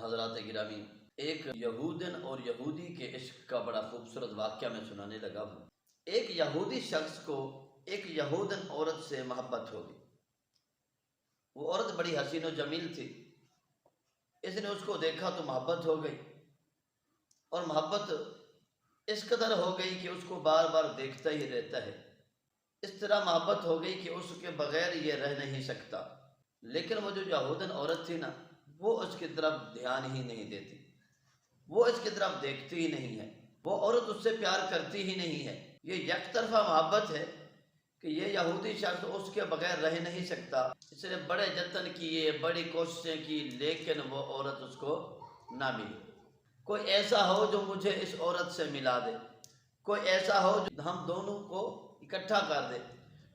حضرات گرامی، ایک یہودن اور یہودی کے عشق کا بڑا خوبصورت واقعہ میں سنانے لگا ہوں۔ ایک یہودی شخص کو ایک یہودن عورت سے محبت ہو گئی۔ وہ عورت بڑی حسین و جمیل تھی۔ اس نے اس کو دیکھا تو محبت ہو گئی، اور محبت اس قدر ہو گئی کہ اس کو بار بار دیکھتا ہی رہتا ہے۔ اس طرح محبت ہو گئی کہ اس کے بغیر یہ رہ نہیں سکتا۔ لیکن وہ جو یہودن عورت تھی نا، وہ اس کی طرف دھیان ہی نہیں دیتی، وہ اس کی طرف دیکھتی ہی نہیں ہے، وہ عورت اس سے پیار کرتی ہی نہیں ہے۔ یہ یک طرفہ محبت ہے کہ یہ یہودی شخص اس کے بغیر رہ نہیں سکتا۔ اس نے بڑے جتن کیے، بڑی کوششیں کی، لیکن وہ عورت اس کو نہ ملی۔ کوئی ایسا ہو جو مجھے اس عورت سے ملا دے، کوئی ایسا ہو جو ہم دونوں کو اکٹھا کر دے،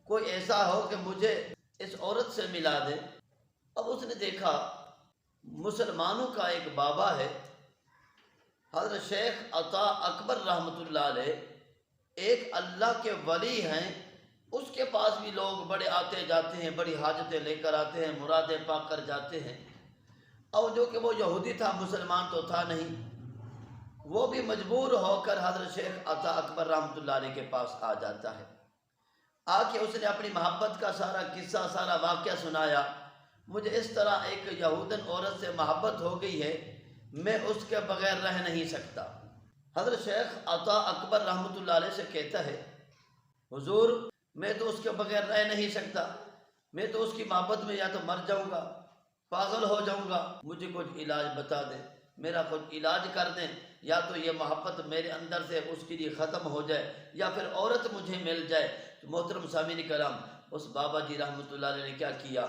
کوئی ایسا ہو کہ مجھے اس عورت سے ملا دے۔ اب اس نے دیکھا مسلمانوں کا ایک بابا ہے، حضرت شیخ عطا اکبر رحمۃ اللہ علیہ، ایک اللہ کے ولی ہیں۔ اس کے پاس بھی لوگ بڑے آتے جاتے ہیں، بڑی حاجتیں لے کر آتے ہیں، مرادیں پا کر جاتے ہیں۔ اور جو کہ وہ یہودی تھا، مسلمان تو تھا نہیں، وہ بھی مجبور ہو کر حضرت شیخ عطا اکبر رحمۃ اللہ علیہ کے پاس آ جاتا ہے۔ آ کے اس نے اپنی محبت کا سارا قصہ، سارا واقعہ سنایا۔ مجھے اس طرح ایک یہودن عورت سے محبت ہو گئی ہے، میں اس کے بغیر رہ نہیں سکتا۔ حضرت شیخ عطا اکبر رحمۃ اللہ علیہ سے کہتا ہے، حضور میں تو اس کے بغیر رہ نہیں سکتا، میں تو اس کی محبت میں یا تو مر جاؤں گا، پاگل ہو جاؤں گا، مجھے کچھ علاج بتا دیں، میرا کچھ علاج کر دیں، یا تو یہ محبت میرے اندر سے اس کے لیے ختم ہو جائے، یا پھر عورت مجھے مل جائے۔ تو محترم سامعین کرام، اس بابا جی رحمۃ اللہ علیہ نے کیا کیا؟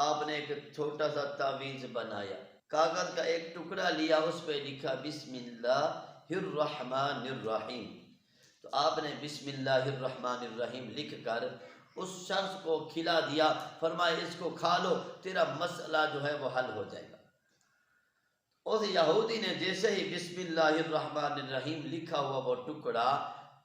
آپ نے ایک چھوٹا سا تعویذ بنایا، کاغذ کا ایک ٹکڑا لیا، اس پہ لکھا بسم اللہ الرحمن الرحیم۔ تو آپ نے بسم اللہ الرحمن الرحیم لکھ کر اس شخص کو کھلا دیا، فرمایا اس کو کھا لو، تیرا مسئلہ جو ہے وہ حل ہو جائے گا۔ اس یہودی نے جیسے ہی بسم اللہ الرحمن الرحیم لکھا ہوا وہ ٹکڑا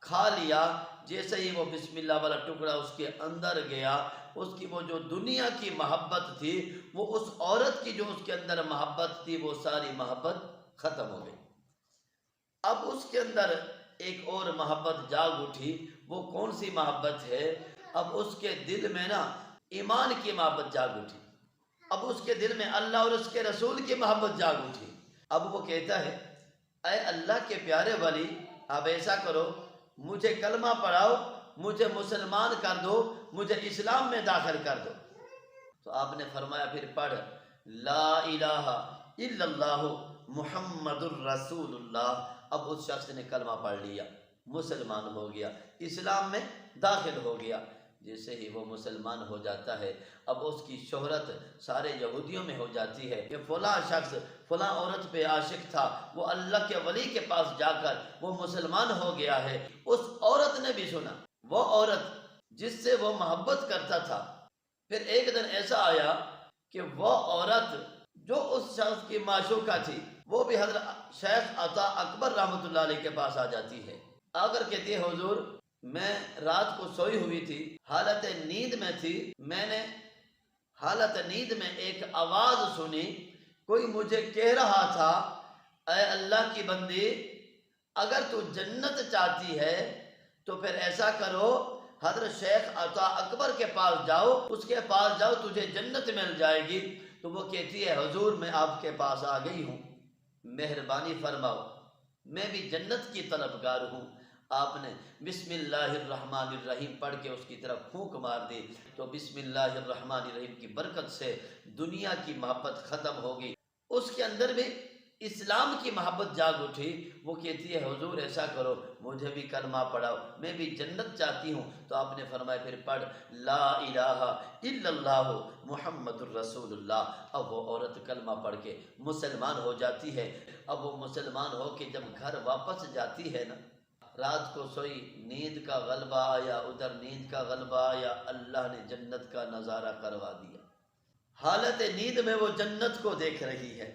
کھا لیا، جیسے ہی وہ بسم اللہ والا ٹکڑا اس کے اندر گیا، اس کی وہ جو دنیا کی محبت تھی، وہ اس عورت کی جو اس کے اندر محبت تھی، وہ ساری محبت ختم ہو گئی۔ اب اس کے اندر ایک اور محبت جاگ اٹھی۔ وہ کون سی محبت ہے؟ اب اس کے دل میں نا ایمان کی محبت جاگ اٹھی، اب اس کے دل میں اللہ اور اس کے رسول کی محبت جاگ اٹھی۔ اب وہ کہتا ہے، اے اللہ کے پیارے ولی، اب ایسا کرو، مجھے کلمہ پڑھاؤ، مجھے مسلمان کر دو، مجھے اسلام میں داخل کر دو۔ تو آپ نے فرمایا پھر پڑھ لا الہ الا اللہ محمد الرسول اللہ۔ اب اس شخص نے کلمہ پڑھ لیا، مسلمان ہو گیا، اسلام میں داخل ہو گیا۔ جیسے ہی وہ مسلمان ہو جاتا ہے، اب اس کی شہرت سارے یہودیوں میں ہو جاتی ہے کہ فلاں شخص فلاں عورت پہ عاشق تھا، وہ اللہ کے ولی کے پاس جا کر وہ مسلمان ہو گیا ہے۔ اس عورت نے بھی سنا، وہ عورت جس سے وہ محبت کرتا تھا۔ پھر ایک دن ایسا آیا کہ وہ عورت جو اس شخص کی معشوقہ تھی، وہ بھی حضرت شیخ عطا اکبر رحمۃ اللہ علیہ کے پاس آ جاتی ہے۔ آ کر کہتی ہے، حضور میں رات کو سوئی ہوئی تھی، حالت نیند میں تھی، میں نے حالت نیند میں ایک آواز سنی، کوئی مجھے کہہ رہا تھا، اے اللہ کی بندی، اگر تو جنت چاہتی ہے تو پھر ایسا کرو، حضرت شیخ عطا اکبر کے پاس جاؤ، اس کے پاس جاؤ، تجھے جنت مل جائے گی۔ تو وہ کہتی ہے، حضور میں آپ کے پاس آ گئی ہوں، مہربانی فرماؤ، میں بھی جنت کی طلبگار ہوں۔ آپ نے بسم اللہ الرحمن الرحیم پڑھ کے اس کی طرف پھونک مار دی، تو بسم اللہ الرحمن الرحیم کی برکت سے دنیا کی محبت ختم ہو گئی، اس کے اندر بھی اسلام کی محبت جاگ اٹھی۔ وہ کہتی ہے، حضور ایسا کرو، مجھے بھی کلمہ پڑھاؤ، میں بھی جنت چاہتی ہوں۔ تو آپ نے فرمایا پھر پڑھ لا الہ الا اللہ محمد الرسول اللہ۔ اب وہ عورت کلمہ پڑھ کے مسلمان ہو جاتی ہے۔ اب وہ مسلمان ہو کے جب گھر واپس جاتی ہے نا، رات کو سوئی، نیند کا غلبہ آیا، ادھر نیند کا غلبہ آیا، اللہ نے جنت کا نظارہ کروا دیا۔ حالت نیند میں وہ جنت کو دیکھ رہی ہے،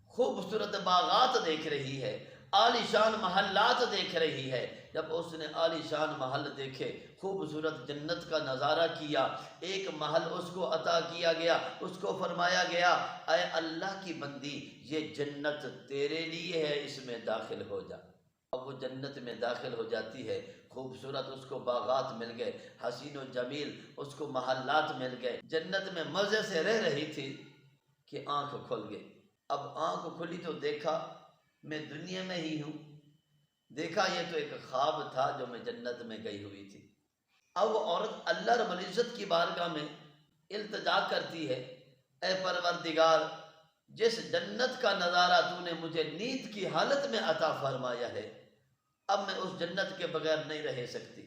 خوبصورت باغات دیکھ رہی ہے، عالیشان محلات دیکھ رہی ہے۔ جب اس نے عالیشان محل دیکھے، خوبصورت جنت کا نظارہ کیا، ایک محل اس کو عطا کیا گیا، اس کو فرمایا گیا اے اللہ کی بندی یہ جنت تیرے لیے ہے، اس میں داخل ہو جا۔ اب وہ جنت میں داخل ہو جاتی ہے، خوبصورت اس کو باغات مل گئے، حسین و جمیل اس کو محلات مل گئے، جنت میں مزے سے رہ رہی تھی کہ آنکھ کھل گئی۔ اب آنکھ کھلی تو دیکھا میں دنیا میں ہی ہوں، دیکھا یہ تو ایک خواب تھا جو میں جنت میں گئی ہوئی تھی۔ اب وہ عورت اللہ رب العزت کی بارگاہ میں التجا کرتی ہے، اے پروردگار جس جنت کا نظارہ تو نے مجھے نیند کی حالت میں عطا فرمایا ہے، اب میں اس جنت کے بغیر نہیں رہ سکتی،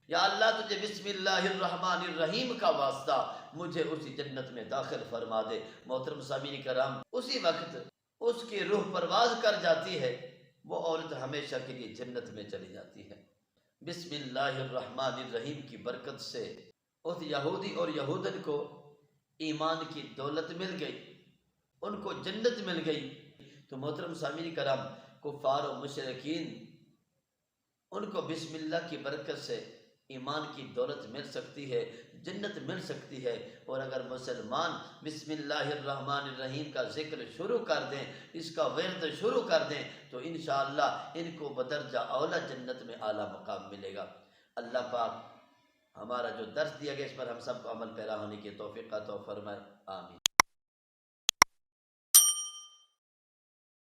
یا اللہ تجھے بسم اللہ الرحمن الرحیم کا واسطہ مجھے اسی جنت میں داخل فرما دے۔ محترم سامعین کرام، اسی وقت اس کی روح پرواز کر جاتی ہے، وہ عورت ہمیشہ کے لیے جنت میں چلی جاتی ہے۔ بسم اللہ الرحمن الرحیم کی برکت سے اس یہودی اور یہودن کو ایمان کی دولت مل گئی، ان کو جنت مل گئی۔ تو محترم سامعین کرام، کفار و مشرکین ان کو بسم اللہ کی برکت سے ایمان کی دولت مل سکتی ہے، جنت مل سکتی ہے، اور اگر مسلمان بسم اللہ الرحمن الرحیم کا ذکر شروع کر دیں، اس کا ورد شروع کر دیں، تو انشاءاللہ ان کو بدرجہ اولا جنت میں اعلیٰ مقام ملے گا۔ اللہ پاک ہمارا جو درس دیا گیا اس پر ہم سب کو عمل پیرا ہونے کی توفیق عطا فرمائے، آمین۔